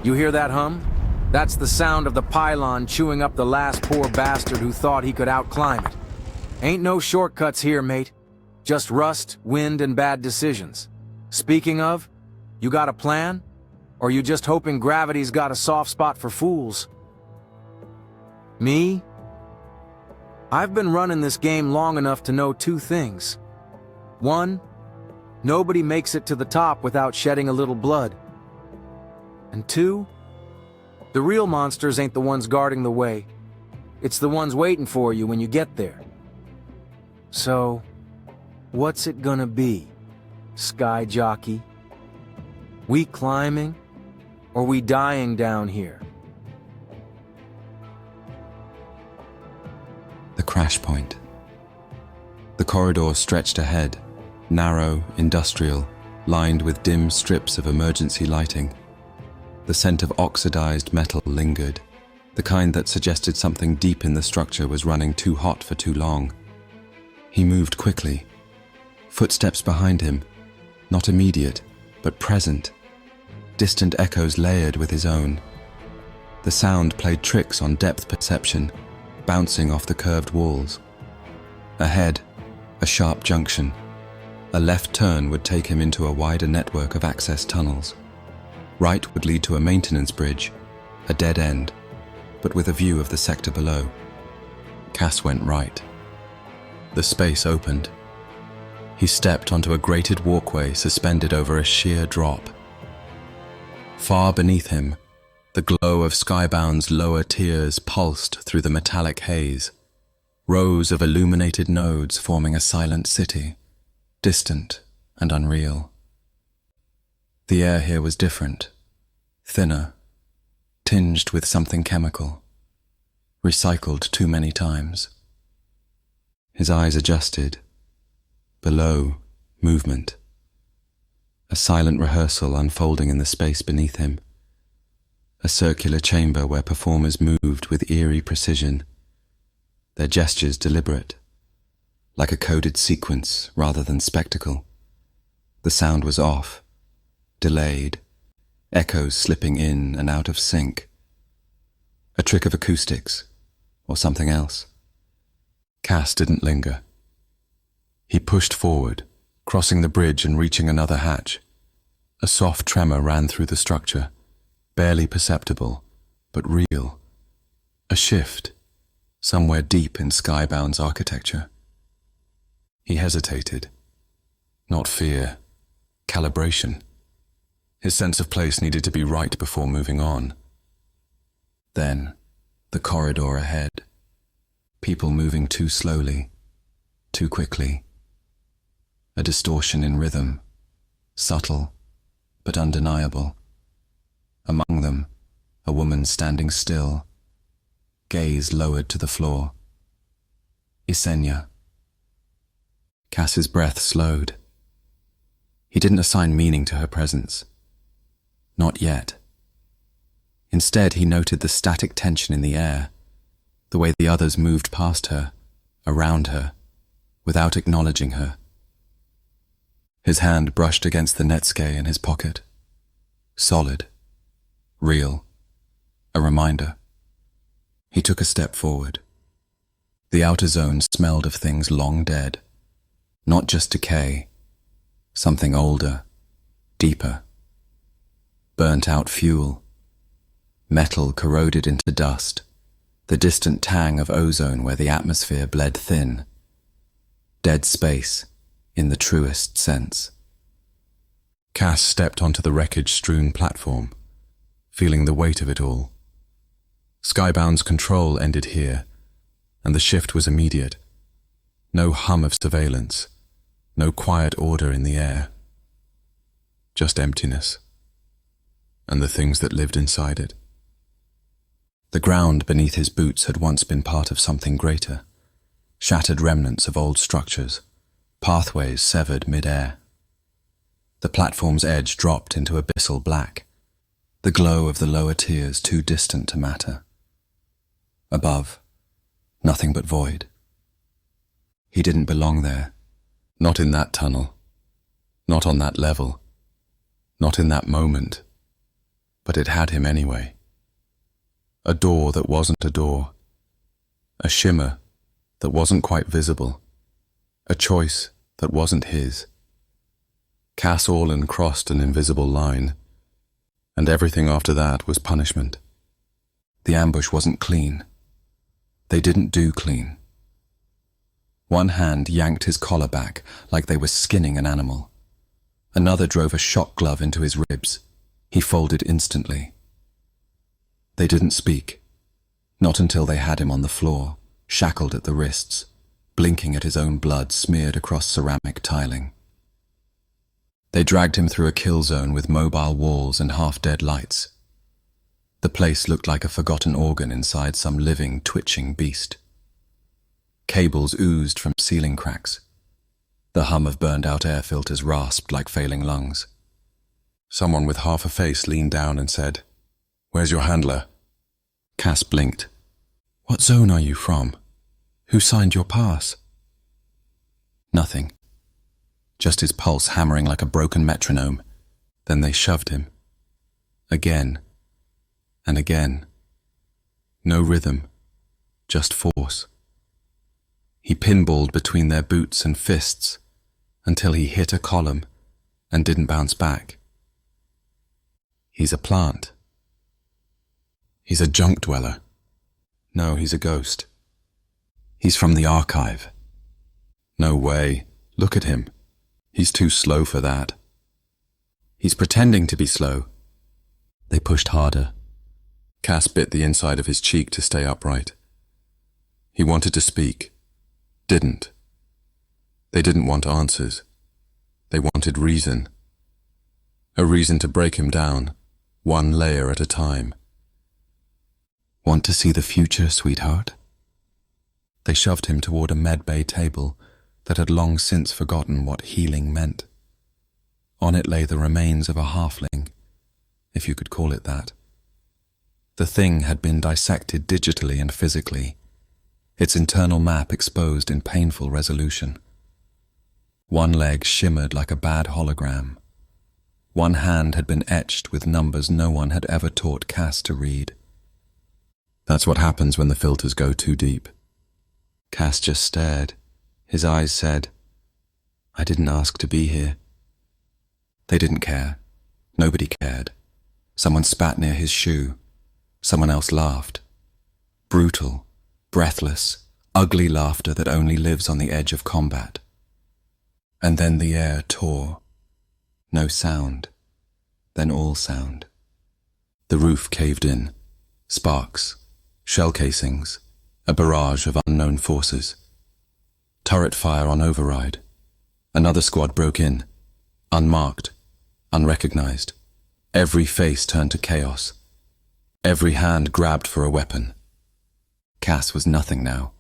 You hear that hum? That's the sound of the pylon chewing up the last poor bastard who thought he could outclimb it. Ain't no shortcuts here, mate. Just rust, wind, and bad decisions. Speaking of, you got a plan? Or you just hoping gravity's got a soft spot for fools? Me? I've been running this game long enough to know two things. One, nobody makes it to the top without shedding a little blood. And two, the real monsters ain't the ones guarding the way. It's the ones waiting for you when you get there. So, what's it gonna be, Sky Jockey? We climbing, or we dying down here? The crash point. The corridor stretched ahead, narrow, industrial, lined with dim strips of emergency lighting. The scent of oxidized metal lingered, the kind that suggested something deep in the structure was running too hot for too long. He moved quickly. Footsteps behind him, not immediate, but present. Distant echoes layered with his own. The sound played tricks on depth perception, bouncing off the curved walls. Ahead, a sharp junction. A left turn would take him into a wider network of access tunnels. Right would lead to a maintenance bridge, a dead end, but with a view of the sector below. Cass went right. The space opened. He stepped onto a grated walkway suspended over a sheer drop. Far beneath him, the glow of Skybound's lower tiers pulsed through the metallic haze, rows of illuminated nodes forming a silent city, distant and unreal. The air here was different, thinner, tinged with something chemical, recycled too many times. His eyes adjusted. Below, movement. A silent rehearsal unfolding in the space beneath him. A circular chamber where performers moved with eerie precision, their gestures deliberate, like a coded sequence rather than spectacle. The sound was off, delayed, echoes slipping in and out of sync. A trick of acoustics, or something else. Cass didn't linger. He pushed forward, crossing the bridge and reaching another hatch. A soft tremor ran through the structure, barely perceptible, but real. A shift, somewhere deep in Skybound's architecture. He hesitated. Not fear, calibration. His sense of place needed to be right before moving on. Then, the corridor ahead. People moving too slowly, too quickly. A distortion in rhythm, subtle but undeniable. Among them, a woman standing still, gaze lowered to the floor. Isenya. Cass's breath slowed. He didn't assign meaning to her presence. Not yet. Instead, he noted the static tension in the air, the way the others moved past her, around her, without acknowledging her. His hand brushed against the netscape in his pocket. Solid. Real. A reminder. He took a step forward. The outer zone smelled of things long dead. Not just decay. Something older. Deeper. Burnt-out fuel. Metal corroded into dust. The distant tang of ozone where the atmosphere bled thin. Dead space, in the truest sense. Cass stepped onto the wreckage-strewn platform, feeling the weight of it all. Skybound's control ended here, and the shift was immediate. No hum of surveillance, no quiet order in the air. Just emptiness, and the things that lived inside it. The ground beneath his boots had once been part of something greater, shattered remnants of old structures, pathways severed mid-air. The platform's edge dropped into abyssal black, the glow of the lower tiers too distant to matter. Above, nothing but void. He didn't belong there, not in that tunnel, not on that level, not in that moment. But it had him anyway. A door that wasn't a door. A shimmer that wasn't quite visible. A choice that wasn't his. Cass Orlan crossed an invisible line, and everything after that was punishment. The ambush wasn't clean. They didn't do clean. One hand yanked his collar back like they were skinning an animal. Another drove a shock glove into his ribs. He folded instantly. They didn't speak. Not until they had him on the floor, shackled at the wrists, blinking at his own blood smeared across ceramic tiling. They dragged him through a kill zone with mobile walls and half-dead lights. The place looked like a forgotten organ inside some living, twitching beast. Cables oozed from ceiling cracks. The hum of burned-out air filters rasped like failing lungs. Someone with half a face leaned down and said, "Where's your handler?" Cass blinked. "What zone are you from? Who signed your pass?" Nothing. Just his pulse hammering like a broken metronome. Then they shoved him. Again. And again. No rhythm. Just force. He pinballed between their boots and fists until he hit a column and didn't bounce back. He's a plant. He's a junk dweller. No, he's a ghost. He's from the archive. No way. Look at him. He's too slow for that. He's pretending to be slow. They pushed harder. Cass bit the inside of his cheek to stay upright. He wanted to speak. Didn't. They didn't want answers. They wanted reason. A reason to break him down, one layer at a time. "Want to see the future, sweetheart?" They shoved him toward a medbay table that had long since forgotten what healing meant. On it lay the remains of a halfling, if you could call it that. The thing had been dissected digitally and physically, its internal map exposed in painful resolution. One leg shimmered like a bad hologram. One hand had been etched with numbers no one had ever taught Cass to read. That's what happens when the filters go too deep. Cass just stared. His eyes said, "I didn't ask to be here." They didn't care. Nobody cared. Someone spat near his shoe. Someone else laughed. Brutal, breathless, ugly laughter that only lives on the edge of combat. And then the air tore. No sound. Then all sound. The roof caved in. Sparks. Shell casings. A barrage of unknown forces. Turret fire on override. Another squad broke in. Unmarked. Unrecognized. Every face turned to chaos. Every hand grabbed for a weapon. Cass was nothing now.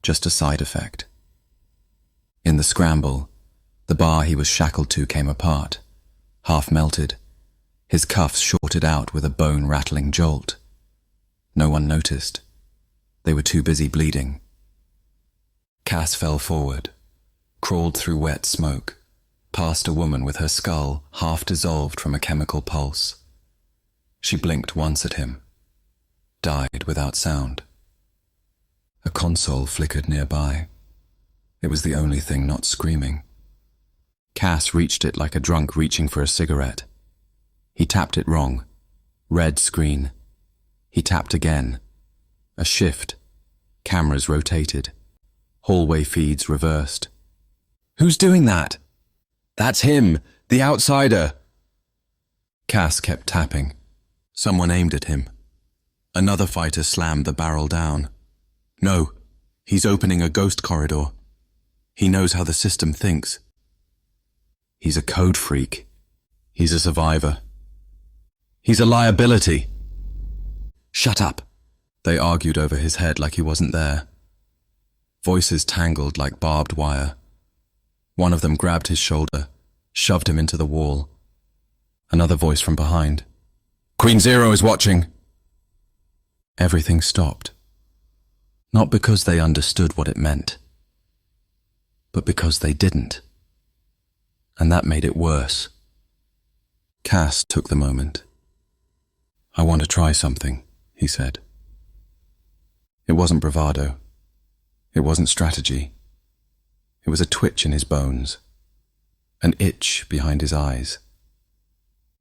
Just a side effect. In the scramble, the bar he was shackled to came apart, half melted. His cuffs shorted out with a bone-rattling jolt. No one noticed. They were too busy bleeding. Cass fell forward, crawled through wet smoke, past a woman with her skull half dissolved from a chemical pulse. She blinked once at him, died without sound. A console flickered nearby. It was the only thing not screaming. Cass reached it like a drunk reaching for a cigarette. He tapped it wrong. Red screen. He tapped again. A shift. Cameras rotated. Hallway feeds reversed. "Who's doing that?" "That's him, the outsider." Cass kept tapping. Someone aimed at him. Another fighter slammed the barrel down. No, he's opening a ghost corridor. He knows how the system thinks. He's a code freak. He's a survivor. He's a liability. "Shut up." They argued over his head like he wasn't there. Voices tangled like barbed wire. One of them grabbed his shoulder, shoved him into the wall. Another voice from behind. "Queen Zero is watching." Everything stopped. Not because they understood what it meant, but because they didn't. And that made it worse. Cass took the moment. "I want to try something," he said. It wasn't bravado. It wasn't strategy. It was a twitch in his bones, an itch behind his eyes.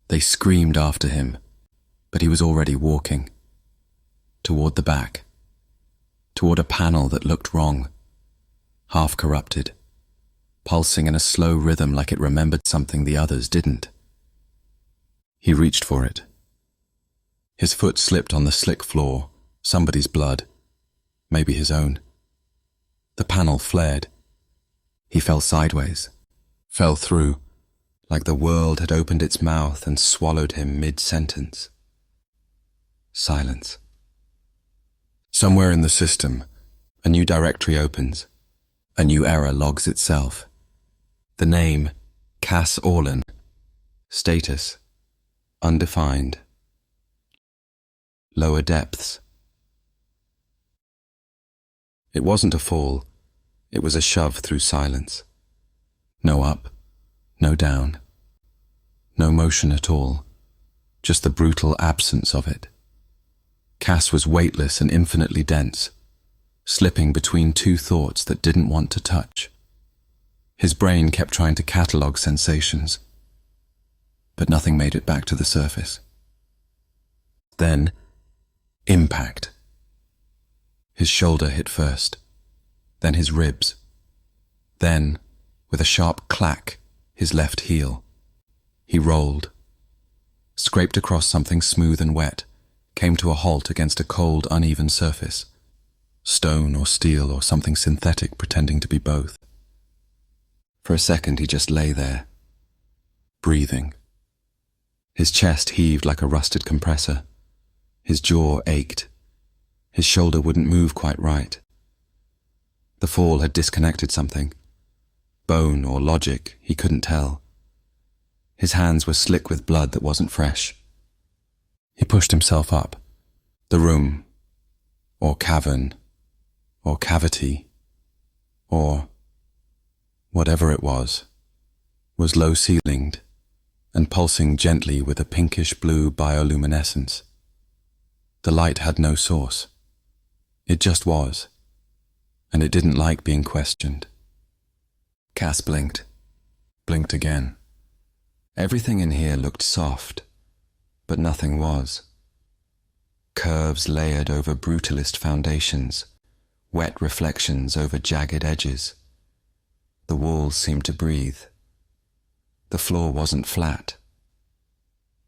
They screamed after him, but he was already walking. Toward the back. Toward a panel that looked wrong, half corrupted, pulsing in a slow rhythm like it remembered something the others didn't. He reached for it. His foot slipped on the slick floor, somebody's blood, maybe his own. The panel flared. He fell sideways, fell through, like the world had opened its mouth and swallowed him mid-sentence. Silence. Somewhere in the system, a new directory opens. A new error logs itself. The name, Cass Orlan. Status, undefined. Lower depths. It wasn't a fall. It was a shove through silence. No up, no down. No motion at all. Just the brutal absence of it. Cass was weightless and infinitely dense, slipping between two thoughts that didn't want to touch. His brain kept trying to catalogue sensations, but nothing made it back to the surface. Then, impact. His shoulder hit first, then his ribs. Then, with a sharp clack, his left heel. He rolled, scraped across something smooth and wet, came to a halt against a cold, uneven surface. Stone or steel or something synthetic pretending to be both. For a second he just lay there, breathing. His chest heaved like a rusted compressor. His jaw ached. His shoulder wouldn't move quite right. The fall had disconnected something. Bone or logic, he couldn't tell. His hands were slick with blood that wasn't fresh. He pushed himself up. The room, or cavern, or cavity, or whatever it was low-ceilinged and pulsing gently with a pinkish-blue bioluminescence. The light had no source. It just was, and it didn't like being questioned. Cass blinked again. Everything in here looked soft, but nothing was. Curves layered over brutalist foundations, wet reflections over jagged edges. The walls seemed to breathe. The floor wasn't flat.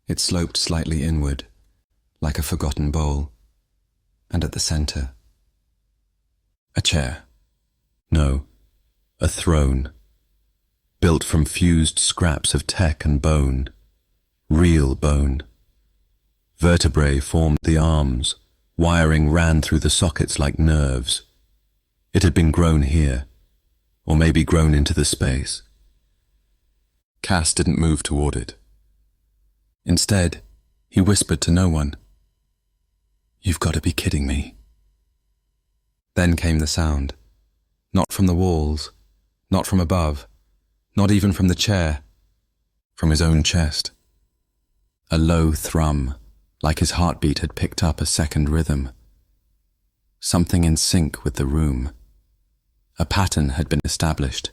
It sloped slightly inward, like a forgotten bowl, and at the center, a chair. No, a throne, built from fused scraps of tech and bone, real bone. Vertebrae formed the arms, wiring ran through the sockets like nerves. It had been grown here, or maybe grown into the space. Cass didn't move toward it. Instead, he whispered to no one. "You've got to be kidding me." Then came the sound. Not from the walls, not from above, not even from the chair, from his own chest. A low thrum, like his heartbeat had picked up a second rhythm. Something in sync with the room. A pattern had been established,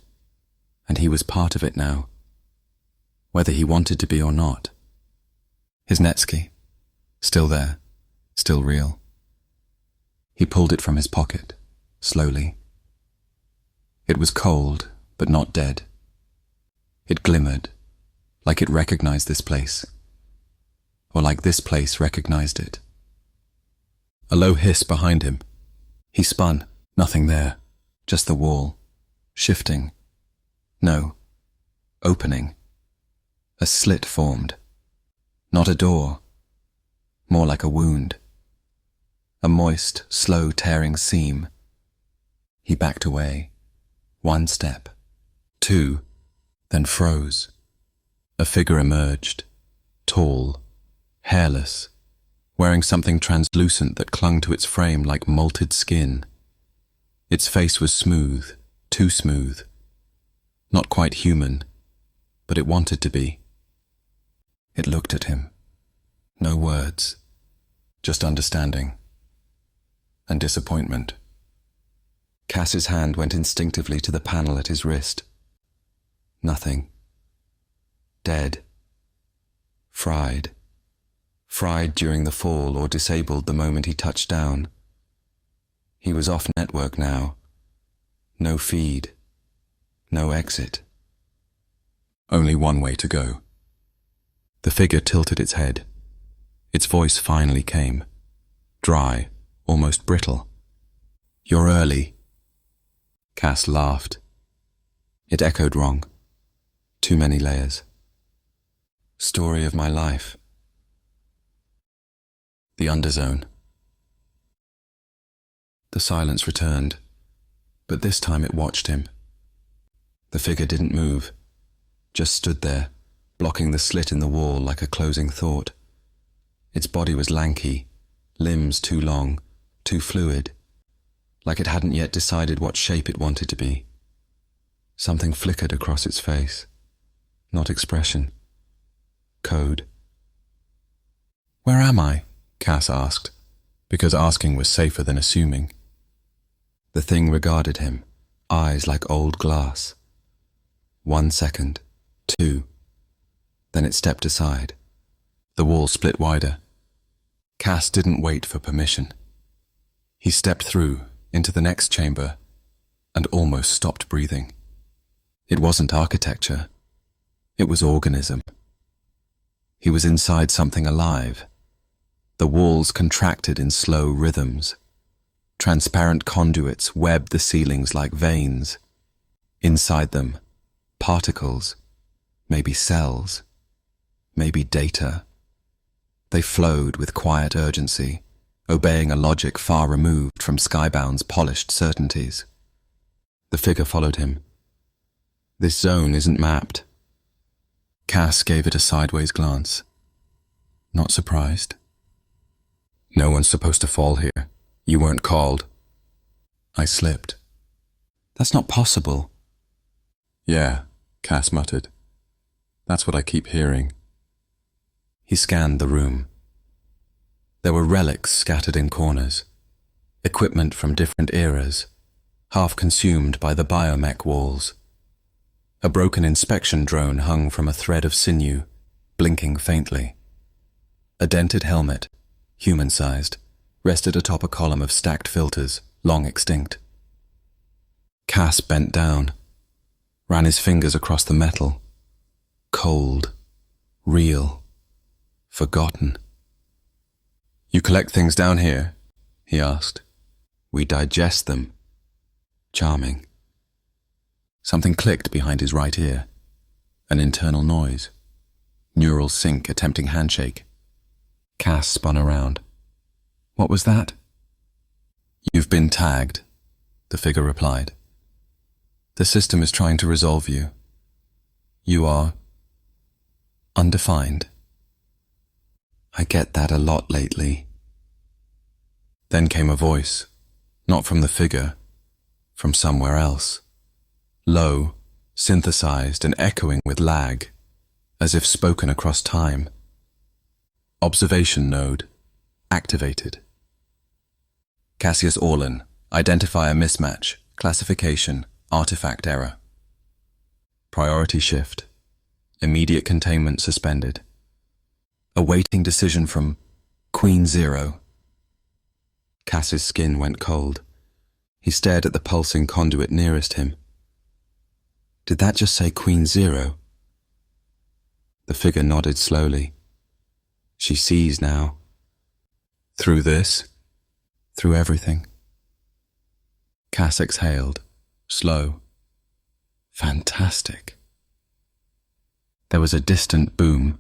and he was part of it now, whether he wanted to be or not. His netski, still there, still real. He pulled it from his pocket, slowly. It was cold, but not dead. It glimmered, like it recognized this place, or like this place recognized it. A low hiss behind him. He spun, nothing there, just the wall, shifting. No, opening. A slit formed. Not a door, more like a wound. A moist, slow tearing seam. He backed away. 1 step, 2, then froze. A figure emerged, tall, hairless, wearing something translucent that clung to its frame like molted skin. Its face was smooth, too smooth. Not quite human, but it wanted to be. It looked at him. No words, Just understanding. And disappointment. Cass's hand went instinctively to the panel at his wrist. Nothing. Dead. Fried. Fried during the fall or disabled the moment he touched down. He was off network now. No feed. No exit. Only one way to go. The figure tilted its head. Its voice finally came. Dry, almost brittle. "You're early." Cass laughed. It echoed wrong. Too many layers. Story of my life. The underzone. The silence returned, but this time it watched him. The figure didn't move, just stood there, blocking the slit in the wall like a closing thought. Its body was lanky, limbs too long, too fluid, like it hadn't yet decided what shape it wanted to be. Something flickered across its face. Not expression. Code. "Where am I?" Cass asked, because asking was safer than assuming. The thing regarded him, eyes like old glass. 1 second, 2. Then it stepped aside. The wall split wider. Cass didn't wait for permission. He stepped through, into the next chamber, and almost stopped breathing. It wasn't architecture. It was organism. He was inside something alive. The walls contracted in slow rhythms. Transparent conduits webbed the ceilings like veins. Inside them, particles, maybe cells, maybe data. They flowed with quiet urgency, obeying a logic far removed from Skybound's polished certainties. The figure followed him. "This zone isn't mapped." Cass gave it a sideways glance. Not surprised. "No one's supposed to fall here. You weren't called." I slipped. "That's not possible." "Yeah," Cass muttered. "That's what I keep hearing." He scanned the room. There were relics scattered in corners, equipment from different eras, half consumed by the biomech walls. A broken inspection drone hung from a thread of sinew, blinking faintly. A dented helmet, human-sized, rested atop a column of stacked filters, long extinct. Cass bent down, ran his fingers across the metal. Cold, real, forgotten. "You collect things down here?" he asked. "We digest them." Charming. Something clicked behind his right ear. An internal noise. Neural sync attempting handshake. Cass spun around. "What was that?" "You've been tagged," the figure replied. "The system is trying to resolve you. You are undefined." "I get that a lot lately." Then came a voice, not from the figure, from somewhere else. Low, synthesized and echoing with lag, as if spoken across time. Observation node, activated. Cassius Orlin, identifier mismatch, classification, artifact error. Priority shift, immediate containment suspended. Awaiting decision from Queen Zero. Cass's skin went cold. He stared at the pulsing conduit nearest him. Did that just say Queen Zero? The figure nodded slowly. She sees now. Through this? Through everything. Cass exhaled, slow. Fantastic. There was a distant boom,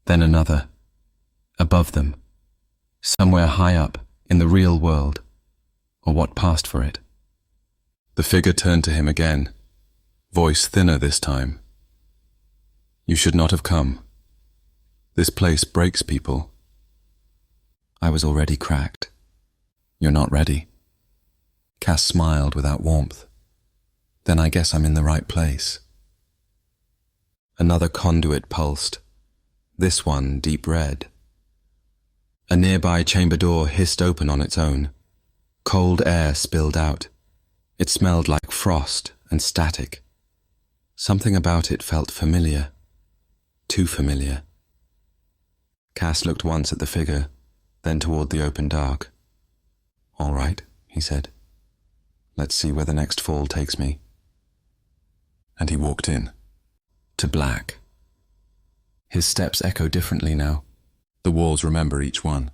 then another. Above them. Somewhere high up, in the real world, or what passed for it. The figure turned to him again, voice thinner this time. "You should not have come. This place breaks people." I was already cracked. "You're not ready." Cass smiled without warmth. "Then I guess I'm in the right place." Another conduit pulsed, this one deep red. A nearby chamber door hissed open on its own. Cold air spilled out. It smelled like frost and static. Something about it felt familiar. Too familiar. Cass looked once at the figure, then toward the open dark. "All right," he said. "Let's see where the next fall takes me." And he walked in. To black. His steps echo differently now. The walls remember each one.